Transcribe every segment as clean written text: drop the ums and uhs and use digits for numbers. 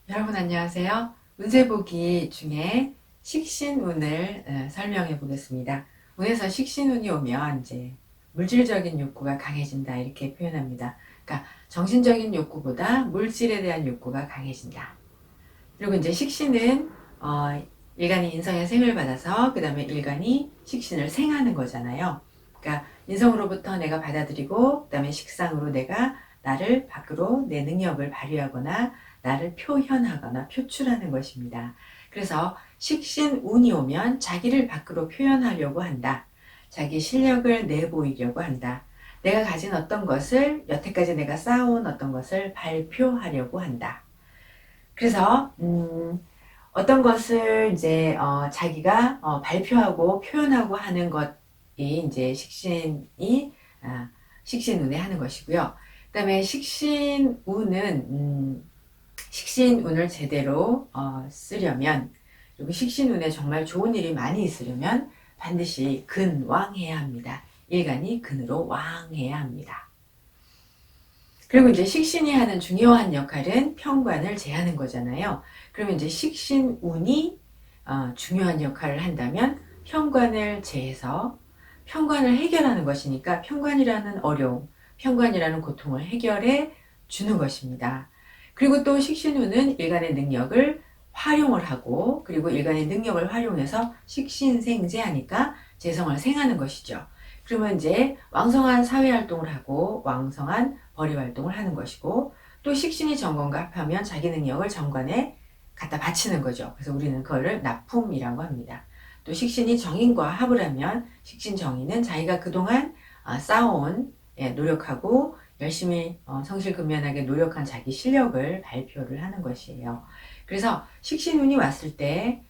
여러분 안녕하세요. 운세보기 중에 식신운을 설명해 보겠습니다. 운에서 식신운이 오면 이제 물질적인 욕구가 강해진다 이렇게 표현합니다. 그러니까 정신적인 욕구보다 물질에 대한 욕구가 강해진다. 그리고 이제 식신은 일간이 인성의 생을 받아서 그 다음에 일간이 식신을 생하는 거잖아요. 그러니까 인성으로부터 내가 받아들이고 그 다음에 식상으로 내가 나를 밖으로 내 능력을 발휘하거나 나를 표현하거나 표출하는 것입니다. 그래서 식신운이 오면 자기를 밖으로 표현하려고 한다. 자기 실력을 내보이려고 한다. 내가 가진 어떤 것을 여태까지 내가 쌓아온 어떤 것을 발표하려고 한다. 그래서 어떤 것을 이제 자기가 발표하고 표현하고 하는 것이 이제 식신이 식신운에 하는 것이고요. 그다음에 식신운은 식신운을 제대로 쓰려면, 그리고 식신운에 정말 좋은 일이 많이 있으려면 반드시 근왕해야 합니다. 일간이 근으로 왕해야 합니다. 그리고 이제 식신이 하는 중요한 역할은 편관을 제하는 거잖아요. 그러면 이제 식신운이 중요한 역할을 한다면 편관을 제해서 편관을 해결하는 것이니까 편관이라는 어려움, 편관이라는 고통을 해결해 주는 것입니다. 그리고 또 식신운은 일간의 능력을 활용을 하고, 그리고 일간의 능력을 활용해서 식신생재하니까 재성을 생하는 것이죠. 그러면 이제 왕성한 사회활동을 하고 왕성한 벌이활동을 하는 것이고, 또 식신이 정관과 합하면 자기 능력을 정관에 갖다 바치는 거죠. 그래서 우리는 그거를 납품이라고 합니다. 또 식신이 정인과 합을 하면 식신 정인은 자기가 그동안 쌓아온 노력하고 열심히 성실근면하게 노력한 자기 실력을 발표를 하는 것이에요. 그래서 식신운이 왔을 때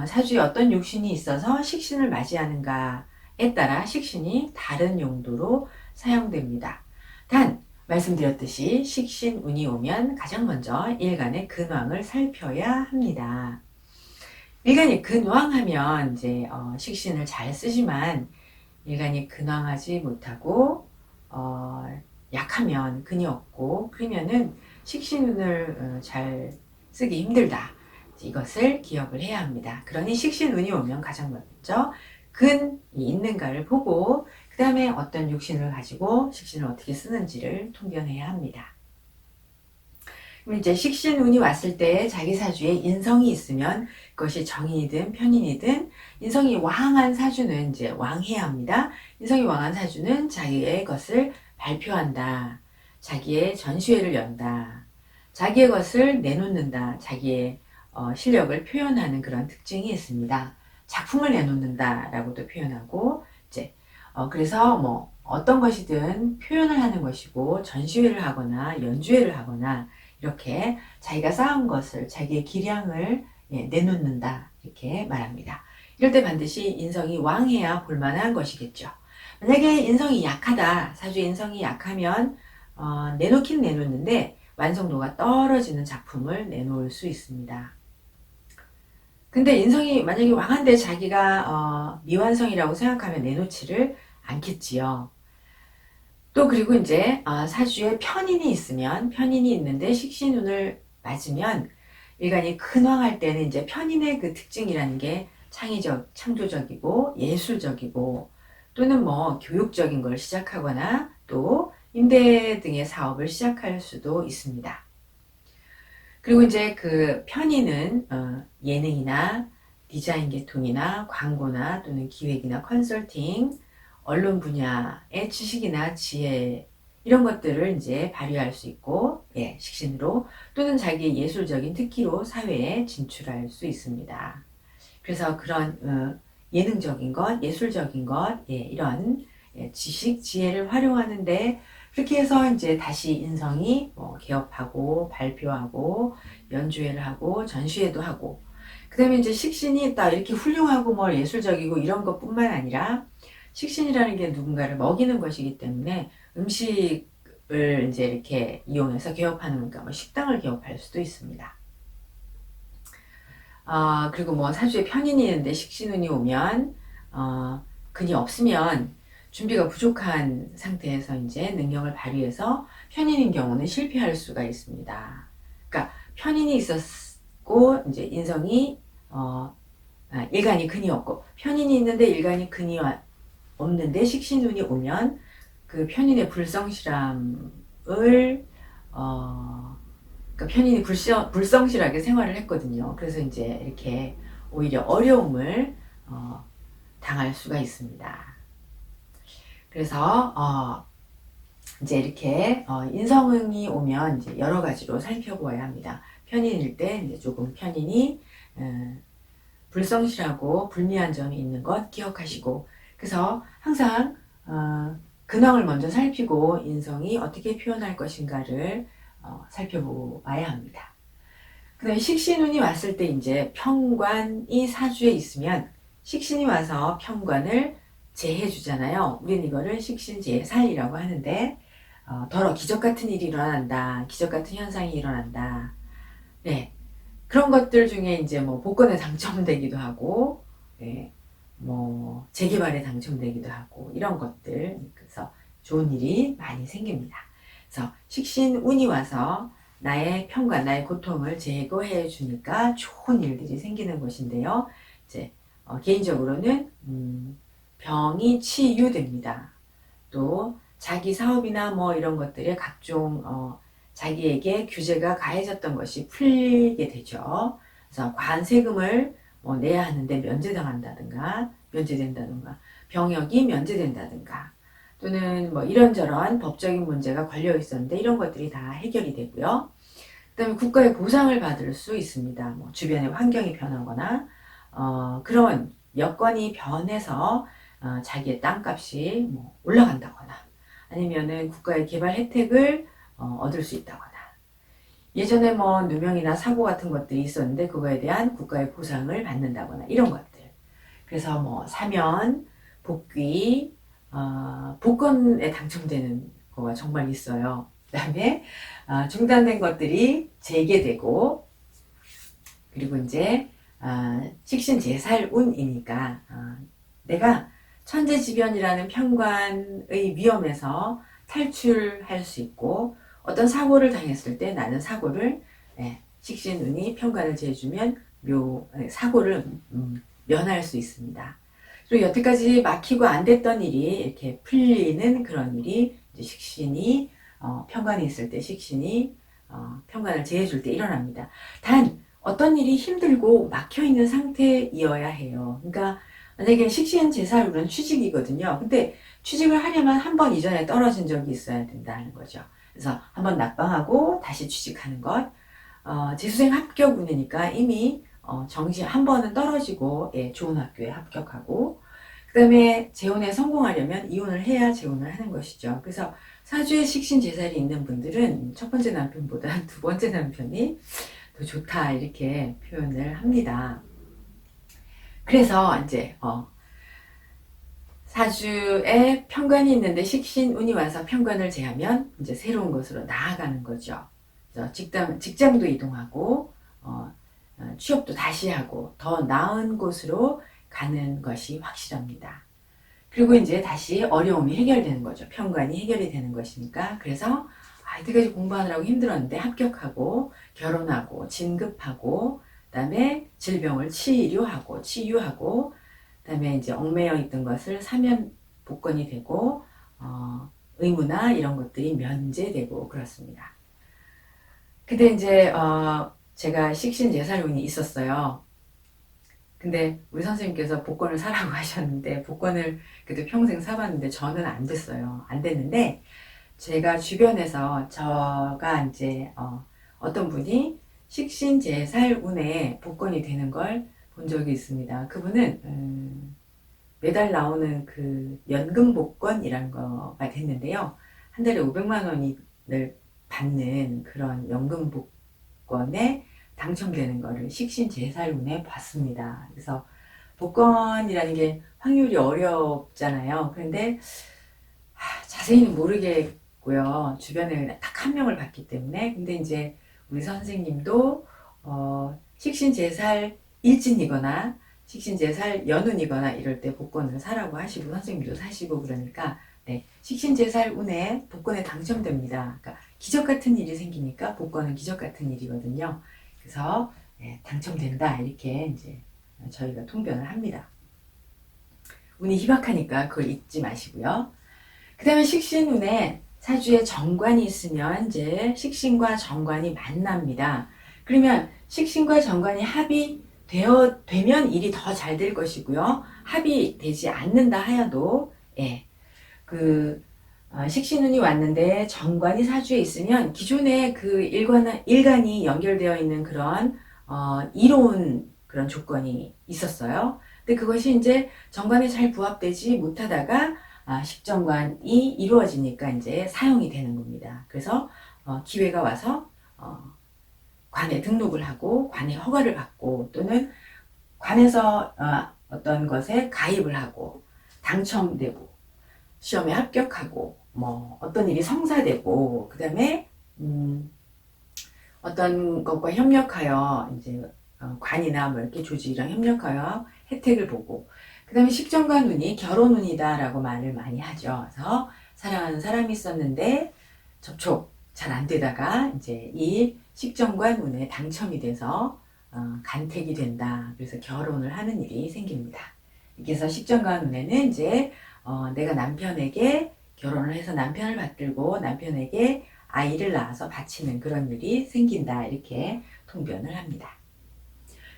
사주에 어떤 육신이 있어서 식신을 맞이하는가에 따라 식신이 다른 용도로 사용됩니다. 단 말씀드렸듯이 식신운이 오면 가장 먼저 일간의 근왕을 살펴야 합니다. 일간이 근왕하면 이제 식신을 잘 쓰지만, 일간이 근왕하지 못하고 약하면 근이 없고 그러면은 식신운을 잘 쓰기 힘들다. 이것을 기억을 해야 합니다. 그러니 식신운이 오면 가장 먼저 근이 있는가를 보고 그 다음에 어떤 육신을 가지고 식신을 어떻게 쓰는지를 통변해야 합니다. 그럼 이제 식신운이 왔을 때 자기 사주에 인성이 있으면 그것이 정인이든 편인이든, 인성이 왕한 사주는 이제 왕해야 합니다. 인성이 왕한 사주는 자기의 것을 발표한다. 자기의 전시회를 연다. 자기의 것을 내놓는다. 자기의 실력을 표현하는 그런 특징이 있습니다. 작품을 내놓는다라고도 표현하고, 이제 그래서 뭐 어떤 것이든 표현을 하는 것이고, 전시회를 하거나 연주회를 하거나 이렇게 자기가 쌓은 것을, 자기의 기량을 내놓는다 이렇게 말합니다. 이럴 때 반드시 인성이 왕해야 볼만한 것이겠죠. 만약에 인성이 약하다, 사주 인성이 약하면 내놓긴 내놓는데 완성도가 떨어지는 작품을 내놓을 수 있습니다. 근데 인성이 만약에 왕한데 자기가 미완성이라고 생각하면 내놓지를 않겠지요. 또 그리고 이제 사주에 편인이 있으면, 편인이 있는데 식신운을 맞으면 일간이 근황할 때는 이제 편인의 그 특징이라는 게 창의적, 창조적이고 예술적이고, 또는 뭐 교육적인 걸 시작하거나 또 임대 등의 사업을 시작할 수도 있습니다. 그리고 이제 그 편의는 예능이나 디자인 계통이나 광고나 또는 기획이나 컨설팅, 언론 분야의 지식이나 지혜, 이런 것들을 이제 발휘할 수 있고, 식신으로 또는 자기의 예술적인 특기로 사회에 진출할 수 있습니다. 그래서 그런 예능적인 것, 예술적인 것, 이런 지식, 지혜를 활용하는데, 그렇게 해서 이제 다시 인성이 개업하고 발표하고 연주회를 하고 전시회도 하고, 그 다음에 이제 식신이 딱 이렇게 훌륭하고 뭐 예술적이고 이런 것뿐만 아니라, 식신이라는 게 누군가를 먹이는 것이기 때문에 음식을 이제 이렇게 이용해서 개업하는, 그러니까 뭐 식당을 개업할 수도 있습니다. 그리고 뭐 사주에 편인이 있는데 식신운이 오면 근이 없으면 준비가 부족한 상태에서 이제 능력을 발휘해서 편인인 경우는 실패할 수가 있습니다. 그러니까 편인이 있었고 이제 인성이 일간이 근이 없고, 편인이 있는데 일간이 근이 없는데 식신운이 오면 그 편인의 불성실함을 그러니까 편인이 불성실하게 생활을 했거든요. 그래서 이제 이렇게 오히려 어려움을 당할 수가 있습니다. 그래서 이제 이렇게 인성이 오면 이제 여러 가지로 살펴보아야 합니다. 편인일 때 이제 조금 편인이 불성실하고 불미한 점이 있는 것 기억하시고, 그래서 항상 근황을 먼저 살피고 인성이 어떻게 표현할 것인가를 살펴보아야 합니다. 그 다음에 식신운이 왔을 때 이제 편관이 사주에 있으면 식신이 와서 편관을 제해 주잖아요. 우리는 이거를 식신제살이라고 하는데 더러 기적 같은 일이 일어난다, 기적 같은 현상이 일어난다. 네, 그런 것들 중에 이제 뭐 복권에 당첨되기도 하고, 네, 뭐 재개발에 당첨되기도 하고 이런 것들, 그래서 좋은 일이 많이 생깁니다. 그래서 식신운이 와서 나의 편관, 나의 고통을 제거해 주니까 좋은 일들이 생기는 것인데요. 이제 개인적으로는 병이 치유됩니다. 또 자기 사업이나 뭐 이런 것들에 각종 자기에게 규제가 가해졌던 것이 풀리게 되죠. 그래서 관세금을 뭐 내야 하는데 면제된다든가, 병역이 면제된다든가, 또는 뭐 이런저런 법적인 문제가 걸려 있었는데 이런 것들이 다 해결이 되고요. 그 다음에 국가의 보상을 받을 수 있습니다. 뭐 주변의 환경이 변하거나 그런 여건이 변해서 자기의 땅값이 뭐 올라간다거나, 아니면은 국가의 개발 혜택을 얻을 수 있다거나, 예전에 뭐 누명이나 사고 같은 것들이 있었는데 그거에 대한 국가의 보상을 받는다거나 이런 것들. 그래서 뭐 사면, 복귀, 복권에 당첨되는 거가 정말 있어요. 그 다음에 중단된 것들이 재개되고, 그리고 이제 식신제살운이니까 내가 천재지변이라는 편관의 위험에서 탈출할 수 있고, 어떤 사고를 당했을 때 나는 사고를 식신운이 편관을 제해주면 사고를 면할 수 있습니다. 그리고 여태까지 막히고 안 됐던 일이 이렇게 풀리는 그런 일이 이제 식신이 편관이 있을 때 식신이 편관을 제해줄 때 일어납니다. 단 어떤 일이 힘들고 막혀있는 상태이어야 해요. 그러니까 만약에 식신제살운은 취직이거든요. 근데 취직을 하려면 한 번 이전에 떨어진 적이 있어야 된다는 거죠. 그래서 한번 낙방하고 다시 취직하는 것. 재수생 합격운이니까 이미 정시 한 번은 떨어지고 좋은 학교에 합격하고, 그 다음에 재혼에 성공하려면 이혼을 해야 재혼을 하는 것이죠. 그래서 사주에 식신제살이 있는 분들은 첫 번째 남편보다 두 번째 남편이 더 좋다 이렇게 표현을 합니다. 그래서 이제 사주에 편관이 있는데 식신운이 와서 편관을 제하면 이제 새로운 것으로 나아가는 거죠. 그래서 직장도 이동하고 취업도 다시 하고 더 나은 곳으로 가는 것이 확실합니다. 그리고 이제 다시 어려움이 해결되는 거죠. 편관이 해결이 되는 것이니까. 그래서 이때까지 공부하느라고 힘들었는데 합격하고 결혼하고 진급하고, 그다음에 질병을 치유하고 그다음에 이제 얽매여 있던 것을 사면 복권이 되고 의무나 이런 것들이 면제되고 그렇습니다. 근데 이제 제가 식신제살운이 있었어요. 근데 우리 선생님께서 복권을 사라고 하셨는데 복권을 그래도 평생 사봤는데 저는 안 됐어요. 안 됐는데 제가 주변에서 저가 이제 어떤 분이 식신제살운에 복권이 되는 걸 본 적이 있습니다. 그분은 매달 나오는 그 연금 복권이라는 거가 됐는데요. 한 달에 500만 원을 받는 그런 연금 복권에 당첨되는 거를 식신제살운에 봤습니다. 그래서 복권이라는 게 확률이 어렵잖아요. 그런데 자세히는 모르겠고요. 주변에 딱 한 명을 봤기 때문에. 근데 이제 우리 선생님도 식신제살 일진이거나 식신제살 연운이거나 이럴 때 복권을 사라고 하시고 선생님도 사시고 그러니까 네, 식신제살 운에 복권에 당첨됩니다. 그러니까 기적 같은 일이 생기니까 복권은 기적 같은 일이거든요. 그래서 네, 당첨된다 이렇게 이제 저희가 통변을 합니다. 운이 희박하니까 그걸 잊지 마시고요. 그 다음에 식신운에 사주에 정관이 있으면 이제 식신과 정관이 만납니다. 그러면 식신과 정관이 되면 일이 더 잘 될 것이고요. 합이 되지 않는다 하여도, 예, 식신운이 왔는데 정관이 사주에 있으면 기존에 그 일간이 연결되어 있는 그런, 이로운 그런 조건이 있었어요. 근데 그것이 이제 정관에 잘 부합되지 못하다가 식정관이 이루어지니까 이제 사용이 되는 겁니다. 그래서 기회가 와서 관에 등록을 하고 관에 허가를 받고 또는 관에서 어떤 것에 가입을 하고 당첨되고 시험에 합격하고 뭐 어떤 일이 성사되고 그 다음에 어떤 것과 협력하여 이제 관이나 뭐 이렇게 조직이랑 협력하여 혜택을 보고 그 다음에 식정관 운이 결혼운이다 라고 말을 많이 하죠. 그래서 사랑하는 사람이 있었는데 접촉 잘 안 되다가 이제 이 식정관 운에 당첨이 돼서 간택이 된다. 그래서 결혼을 하는 일이 생깁니다. 이렇게 해서 식정관 운에는 이제 내가 남편에게 결혼을 해서 남편을 받들고 남편에게 아이를 낳아서 바치는 그런 일이 생긴다. 이렇게 통변을 합니다.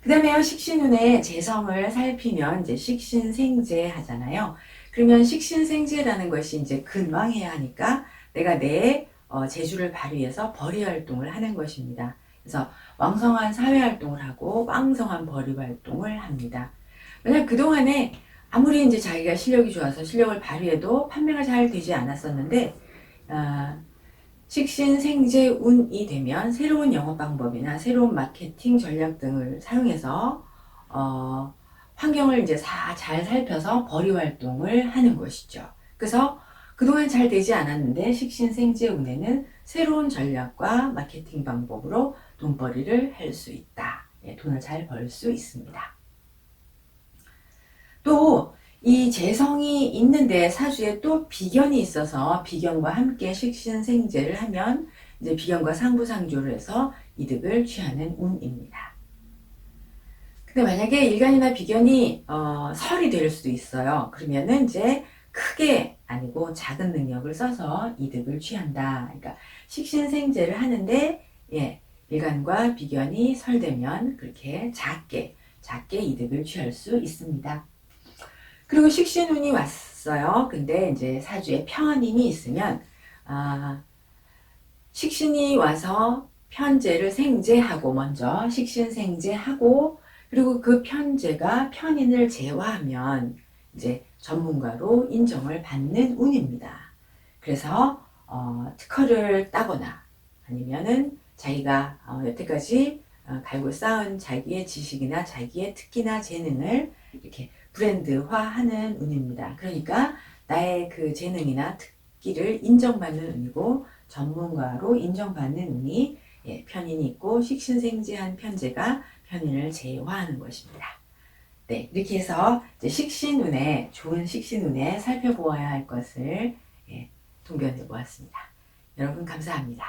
그 다음에 식신운의 재성을 살피면 이제 식신생재 하잖아요. 그러면 식신생재라는 것이 이제 근왕해야 하니까 내가 내 재주를 발휘해서 벌이 활동을 하는 것입니다. 그래서 왕성한 사회 활동을 하고 왕성한 벌이 활동을 합니다. 왜냐면 그동안에 아무리 이제 자기가 실력이 좋아서 실력을 발휘해도 판매가 잘 되지 않았었는데, 식신생재운이 되면 새로운 영업 방법이나 새로운 마케팅 전략 등을 사용해서 환경을 이제 잘 살펴서 벌이 활동을 하는 것이죠. 그래서 그동안 잘 되지 않았는데 식신생재운에는 새로운 전략과 마케팅 방법으로 돈벌이를 할 수 있다. 예, 돈을 잘 벌 수 있습니다. 또 이 재성이 있는데 사주에 또 비견이 있어서 비견과 함께 식신생재를 하면 이제 비견과 상부상조를 해서 이득을 취하는 운입니다. 근데 만약에 일간이나 비견이 설이 될 수도 있어요. 그러면은 이제 크게 아니고 작은 능력을 써서 이득을 취한다. 그러니까 식신생재를 하는데 예, 일간과 비견이 설되면 그렇게 작게 이득을 취할 수 있습니다. 그리고 식신운이 왔어요. 근데 이제 사주에 편인이 있으면 식신이 와서 편재를 생재하고 먼저 식신생재하고 그리고 그 편재가 편인을 제화하면 이제 전문가로 인정을 받는 운입니다. 그래서 특허를 따거나 아니면은 자기가 여태까지 갈고 쌓은 자기의 지식이나 자기의 특기나 재능을 이렇게 브랜드화하는 운입니다. 그러니까 나의 그 재능이나 특기를 인정받는 운이고 전문가로 인정받는 운이 편인이 있고 식신생재한 편재가 편인을 제화하는 것입니다. 네, 이렇게 해서 이제 식신운에 좋은 식신운에 살펴보아야 할 것을 통변해 보았습니다. 여러분 감사합니다.